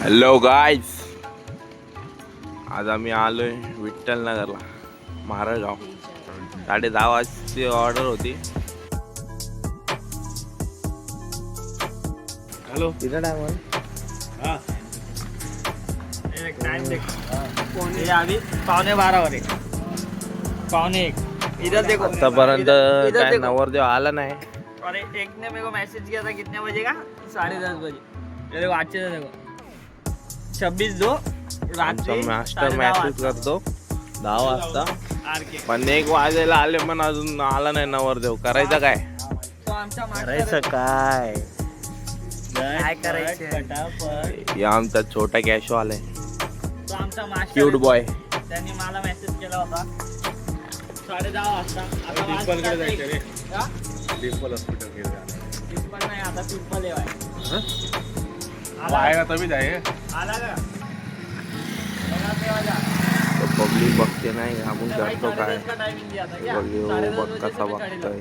Hello guys, आज आम्ही आलोय विठ्ठल नगरला, महाराजगाव. 10:30 वाजची ऑर्डर होती. हॅलो, किती टाइम आहे? एक टाइम देख, अभी 11:15 हो रहे, 11:45. इधर देखो, आतापर्यंत काय नवरदेव आला नाही. और एक ने मेरे को मैसेज किया था कितने बजे का, 10:30 बजे. मेरे वाचे देखो 26/2 रात्री मास्टर मॅसेज करतो 10 वाजता, आरके. पण 1 वाजायला आले पण अजून आला नाही नवरदेव. करायचं काय? तो आमचा करायचं काय? काय करायचं? या आमचा छोटा कॅशो आलाय, तो आमचा मास्टर क्यूट बॉय. त्यांनी मला मेसेज केला होता 10:30 वाजता. आता पिंपल हॉस्पिटल पिंपल नाही, आता पिंपल आएगा तभी जाएगा. आला का? बघा तेव्हा जा. पब्लिक बघते नाही, आपण करतो काय? टाइमिंग दिया था क्या? बघ 10:30 बघ बजे कसा तुम्ही गाडी बघतोय.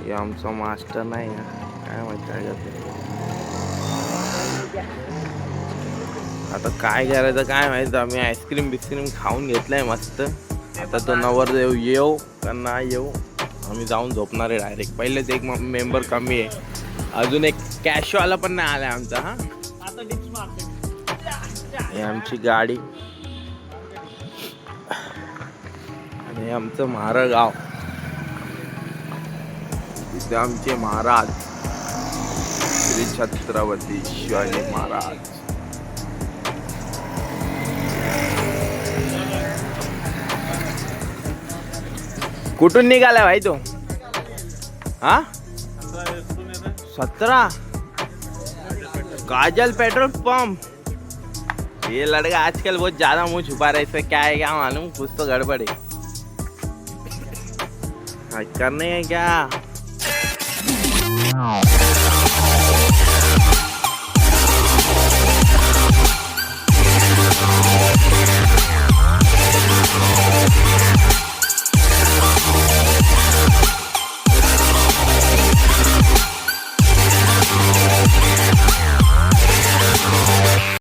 हे आमचा मास्टर नाही ना, काय माहिती काय करते. आता काय करायचं काय माहित. आम्ही आईस्क्रीम बिस्क्रीम खाऊन घेतलंय मस्त. आता तो नवरदेव येऊ का नाही येऊ, आम्ही जाऊन झोपणार आहे डायरेक्ट. पहिलेच एक मेंबर कमी आहे, अजून एक कॅशवाला पण नाही आलाय आमचा. हा, आता डिप्स मारते. हे आमची गाडी आणि आमचं महाराजगाव. इथे आमचे महाराज श्री छत्रपती शिवाजी महाराज. कुठून निघालाय भाई तो? हा, 17 काजल पेट्रोल पंप. ये लड़का आजकल बहुत ज्यादा मुंह छुपा रहा है, इससे क्या है क्या मालूम, कुछ तो गड़बड़ है. करने है क्या?